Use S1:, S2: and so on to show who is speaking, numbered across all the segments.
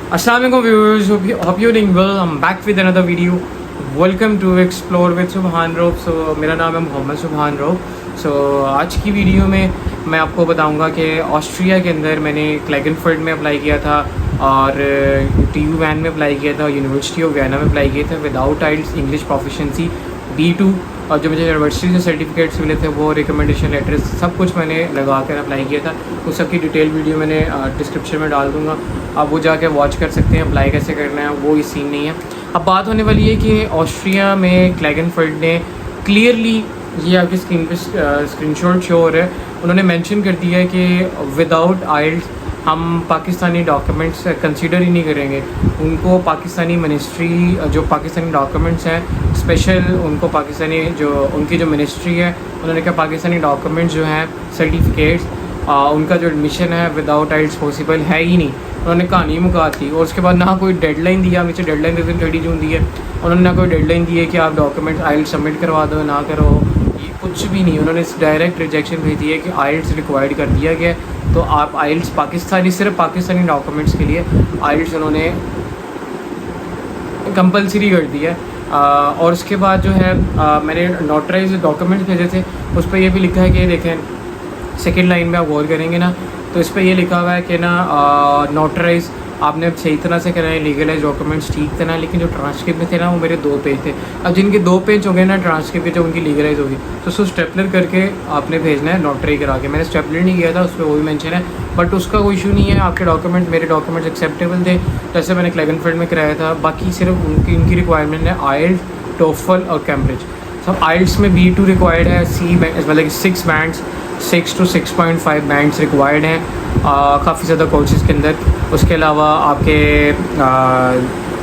S1: Assalamualaikum viewers, hope you're doing well. I'm back with another video. Welcome to Explore with Subhan Rob. So मेरा नाम है मोहम्मद सुबहान रोब. So आज की वीडियो में मैं आपको बताऊंगा कि ऑस्ट्रिया के अंदर मैंने क्लैगनफर्ड में अप्लाई किया था और TU वैन में अप्लाई किया था, यूनिवर्सिटी ऑफ वियना में अप्लाई किए थे विदाउट आइल्स इंग्लिश प्रोफिशिएंसी B2, और जो मुझे यूनिवर्सिटी से सर्टिफिकेट्स मिले थे वो रिकमेंडेशन लेटर्स सब कुछ मैंने लगा कर अप्लाई किया था. उस सब की डिटेल वीडियो मैंने डिस्क्रिप्शन में डाल दूँगा, आप वो जाके वॉच कर सकते हैं. अप्लाई कैसे करना है वो इस सीन नहीं है. अब बात होने वाली है कि ऑस्ट्रिया में क्लैगनफर्ड ने क्लियरली, ये आपकी स्क्रीन पे स्क्रीनशॉट शो हो रहा है, उन्होंने मेंशन कर दिया है कि विदाउट आइल्स हम पाकिस्तानी डॉक्यूमेंट्स कंसीडर ही नहीं करेंगे. उनको पाकिस्तानी मिनिस्ट्री जो पाकिस्तानी डॉक्यूमेंट्स हैं स्पेशल, उनको पाकिस्तानी जो उनकी जो मिनिस्ट्री है उन्होंने कहा पाकिस्तानी डॉक्यूमेंट्स जो हैं सर्टिफिकेट्स, उनका जो एडमिशन है विदाउट आइल्स पॉसिबल है ही नहीं. उन्होंने कहानी मुका दी और उसके बाद ना कोई डेडलाइन दिया. नीचे डेडलाइन दे दिन 30 जून दी है, उन्होंने ना कोई डेडलाइन दी है कि आप डॉक्यूमेंट्स आइल्स सबमिट करवा दो ना करो, ये कुछ भी नहीं. उन्होंने डायरेक्ट रिजेक्शन भेज दी है कि आइल्स रिक्वायर्ड कर दिया गया, तो आप आइल्स पाकिस्तानी, सिर्फ पाकिस्तानी डॉक्यूमेंट्स के लिए आइल्स उन्होंने कंपलसरी कर दिया. और उसके बाद जो है मैंने नोटराइज डॉक्यूमेंट्स भेजे थे, उस पर यह भी लिखा है कि देखें सेकेंड लाइन में आप गौर करेंगे ना तो इस पर यह लिखा हुआ है कि ना नोटराइज आपने सही तरह से कराए, लीगलाइज डॉक्यूमेंट्स ठीक थे ना, लेकिन जो ट्रांसक्रिप्ट में थे ना वो मेरे 2 पेज थे. अब जिनके 2 पेज हो गए ना ट्रांसक्रिप्ट के, जो उनकी लीगलाइज होगी तो उसको स्टेपलर करके आपने भेजना है नोटरी करा के. मैंने स्टेपलर नहीं किया था, उस पर वो भी मेंशन है, बट उसका कोई इशू नहीं है. आपके डॉक्यूमेंट, मेरे डॉक्यूमेंट्स एक्सेप्टेबल थे जैसे मैंने क्लैगनफर्ड में कराया था. बाकी सिर्फ इनकी रिक्वायरमेंट है आइल्स, टोफल और कैम्ब्रिज. सब आइल्स में B2 रिक्वायर्ड है, C मतलब कि 6 बैंड्स, 6 to 6.5 बैंड्स रिक्वायर्ड हैं काफ़ी ज़्यादा कोर्सेज़ के अंदर. उसके अलावा आपके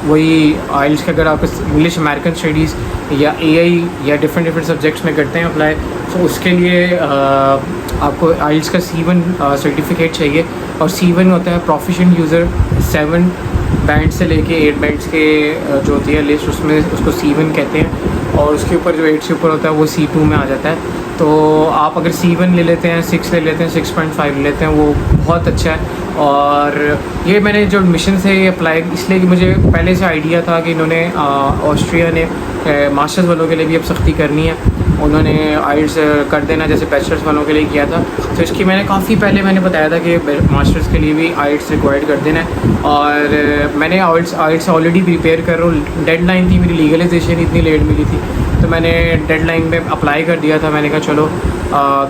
S1: वही आइल्स के अगर आप इंग्लिश अमेरिकन स्टडीज़ या AI या डिफरेंट सब्जेक्ट्स में करते हैं अप्लाई, तो उसके लिए आपको आइल्स का C1 सर्टिफिकेट चाहिए. और C1 होता है प्रोफिशिएंट यूज़र. 7 बैंड से लेके 8 बैंड्स के जो होती है लिस्ट, उसमें उसको C1 कहते हैं. और उसके ऊपर जो 8 से ऊपर होता है वो C2 में आ जाता है. तो आप अगर C1 ले लेते हैं, 6 ले लेते हैं, 6.5 ले लेते हैं, वो बहुत अच्छा है. और ये मैंने जो एडमिशन से अप्लाई इसलिए कि मुझे पहले से आइडिया था कि इन्होंने ऑस्ट्रिया ने मास्टर्स वालों के लिए भी अब सख्ती करनी है. उन्होंने आइल्स कर देना जैसे बैचलर्स वालों के लिए किया था. तो इसकी मैंने काफ़ी पहले मैंने बताया था कि मास्टर्स के लिए भी आइल्स रिक्वायर्ड कर देना है. और मैंने आइल्स ऑलरेडी प्रिपेयर कर रहा हूँ. डेडलाइन थी मेरी, लीगलाइजेशन इतनी लेट मिली थी तो मैंने डेडलाइन में अप्लाई कर दिया था. मैंने कहा चलो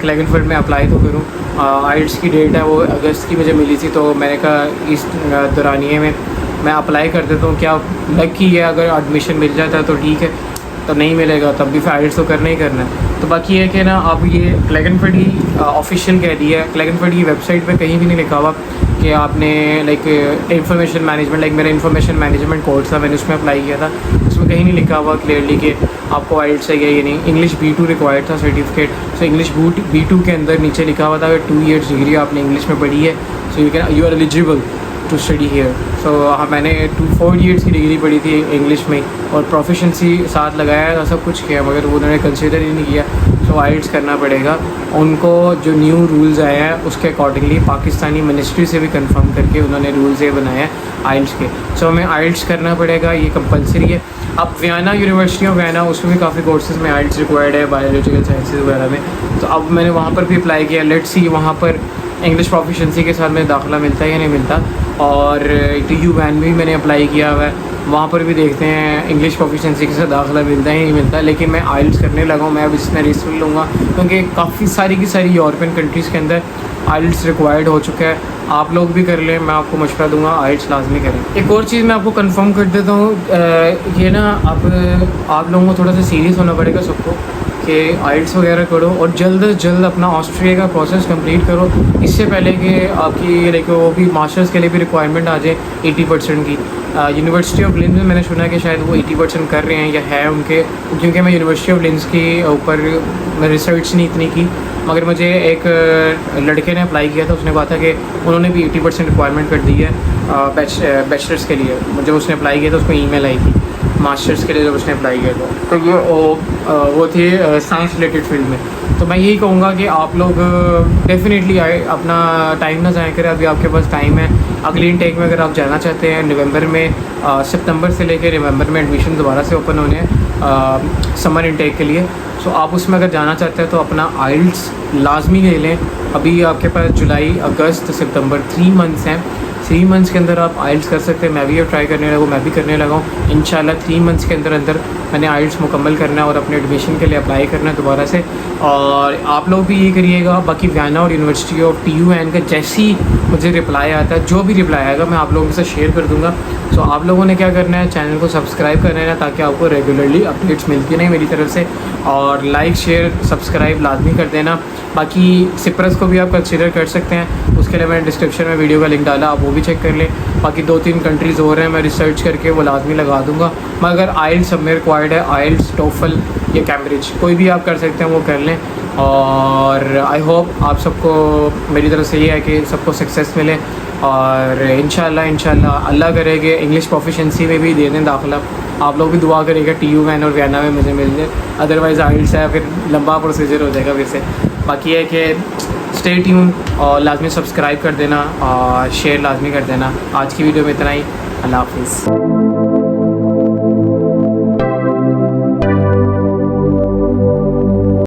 S1: क्लैगनफर्ड में अप्लाई तो करूँ. आइल्स की डेट है वो अगस्त की मुझे मिली थी, तो मैंने कहा इस दौरानिए में मैं अप्लाई कर देता हूँ. क्या लकी है, अगर एडमिशन मिल जाता है तो ठीक है, तो नहीं मिलेगा तब भी फिर आइल्स तो करना ही करना है. तो बाकी है कि ना अब ये क्लैगनफर्ड ही ऑफिशियल कह दिया है. क्लैगनफर्ड की वेबसाइट पे कहीं भी नहीं लिखा हुआ कि आपने लाइक इंफॉर्मेशन मैनेजमेंट, लाइक मेरा इंफॉर्मेशन मैनेजमेंट कोर्स था, मैंने उसमें अप्लाई किया था, उसमें कहीं नहीं लिखा हुआ क्लियरली कि आपको आइल्स चाहिए ये नहीं. इंग्लिश B2 रिक्वायर्ड था सर्टिफिकेट. सो इंग्लिश B2 के अंदर नीचे लिखा हुआ था कि 2 years डिग्री आपने इंग्लिश में पढ़ी है, so you are eligible to study here. So मैंने 4 years की डिग्री पढ़ी थी इंग्लिश में और प्रोफिशेंसी साथ लगाया था, सब कुछ किया, मगर उन्होंने कंसिडर ही नहीं किया. सो आइल्स करना पड़ेगा उनको. जो न्यू रूल्स आए हैं उसके अकॉर्डिंगली पाकिस्तानी मिनिस्ट्री से भी कंफर्म करके उन्होंने रूल्स ये बनाए हैं आइल्स के. सो हमें आइल्स करना पड़ेगा, ये कंपलसरी है. अब वियना, यूनिवर्सिटी ऑफ वियना, उसमें भी काफ़ी कोर्सेज़ में आइल्स रिक्वायर्ड है, बायोलॉजिकल साइंसेज वगैरह में. तो अब मैंने वहाँ पर भी अप्लाई किया. लेट्स सी वहाँ पर इंग्लिश प्रोफिशिएंसी के साथ में दाखिला मिलता है या नहीं मिलता. और TU वैन में भी मैंने अप्लाई किया हुआ है, वहाँ पर भी देखते हैं इंग्लिश प्रोफिशिएंसी के साथ दाखिला मिलता है या नहीं मिलता. लेकिन मैं आइल्स करने लगा हूँ, मैं अब इसमें रिस्क नहीं लूँगा क्योंकि काफ़ी सारी की सारी यूरोपियन कंट्रीज़ के अंदर आइल्स रिक्वायर्ड हो चुका है. आप लोग भी कर लें, मैं आपको मशवरा दूंगा आइल्स लाजमी करें. एक और चीज़ मैं आपको कंफर्म कर देता हूँ, ये ना अब आप लोगों को थोड़ा सा सीरियस होना पड़ेगा सबको कि आइल्स वगैरह करो और जल्द से जल्द अपना ऑस्ट्रिया का प्रोसेस कंप्लीट करो, इससे पहले कि आपकी लाइक वो भी मास्टर्स के लिए भी रिक्वायरमेंट आ जाए 80% की. यूनिवर्सिटी ऑफ लिंस में मैंने सुना है कि शायद वो 80% कर रहे हैं या है उनके, क्योंकि मैं यूनिवर्सिटी ऑफ लिंस के ऊपर मैं रिसर्च नहीं इतनी की, मगर मुझे एक लड़के ने अप्लाई किया था, उसने कहा था कि उन्होंने भी 80% रिक्वायरमेंट कर दी है बैचलर्स के लिए. जब उसने अप्लाई किया तो उसको ईमेल आई थी मास्टर्स के लिए जब उसने अप्लाई किया था, तो ये वो थे साइंस रिलेटेड फील्ड में. तो मैं यही कहूँगा कि आप लोग डेफिनेटली आए, अपना टाइम ना ज़ाया करें. अभी आपके पास टाइम है, अगली इनटेक में अगर आप जाना चाहते हैं नवंबर में, सितंबर से लेकर नवंबर में एडमिशन दोबारा से ओपन होने हैं समर इनटेक के लिए। सो आप उसमें अगर जाना चाहते हैं तो अपना आइल्स लाजमी ले लें। अभी आपके पास जुलाई, अगस्त, सितंबर 3 मंथ्स हैं। 3 मंथ्स के अंदर आप आइल्स कर सकते हैं। मैं भी अब ट्राई करने लगा, मैं भी करने लगा हूँ। इंशाल्लाह 3 मंथ्स के अंदर अंदर मैंने आइल्स मुकम्मल करना है और अपने एडमिशन के लिए अप्लाई करना है दोबारा से। और आप लोग भी ये करिएगा। बाकी वियना और यूनिवर्सिटी ऑफ TUN का जैसे ही मुझे रिप्लाई आता है, जो भी रिप्लाई आएगा मैं आप लोगों के साथ शेयर कर दूँगा। सो आप लोगों ने क्या करना है, चैनल को सब्सक्राइब कर लेना ताकि आपको रेगुलरली अपडेट्स मिलती रहें मेरी तरफ से। और लाइक, शेयर, सब्सक्राइब लाजमी कर देना। बाकी सिप्रस को भी आप कंसिडर कर सकते हैं, उसके लिए मैंने डिस्क्रिप्शन में वीडियो का लिंक डाला, आप वो भी चेक कर लें। बाकी 2-3 कंट्रीज़ और हैं, मैं रिसर्च करके वो लाजमी लगा दूँगा। मगर आइल्स सब में रिक्वायर्ड है, आइल्स, टोफल या कैम्ब्रिज, कोई भी आप कर सकते हैं, वो कर लें। और आई होप आप सबको मेरी तरफ से ये है कि सबको सक्सेस मिले। और इंशाल्लाह अल्लाह करेगा इंग्लिश प्रोफिशेंसी में भी दे दें दाखिला। आप लोग भी दुआ करेगा TUN और वियना में मुझे मिल जाए, अदरवाइज़ आइल्स है फिर लंबा प्रोसीजर हो जाएगा फिर से। बाकी है कि स्टे ट्यून और लाजमी सब्सक्राइब कर देना और शेयर लाजमी कर देना। आज की वीडियो में इतना ही। अल्लाह हाफिज़।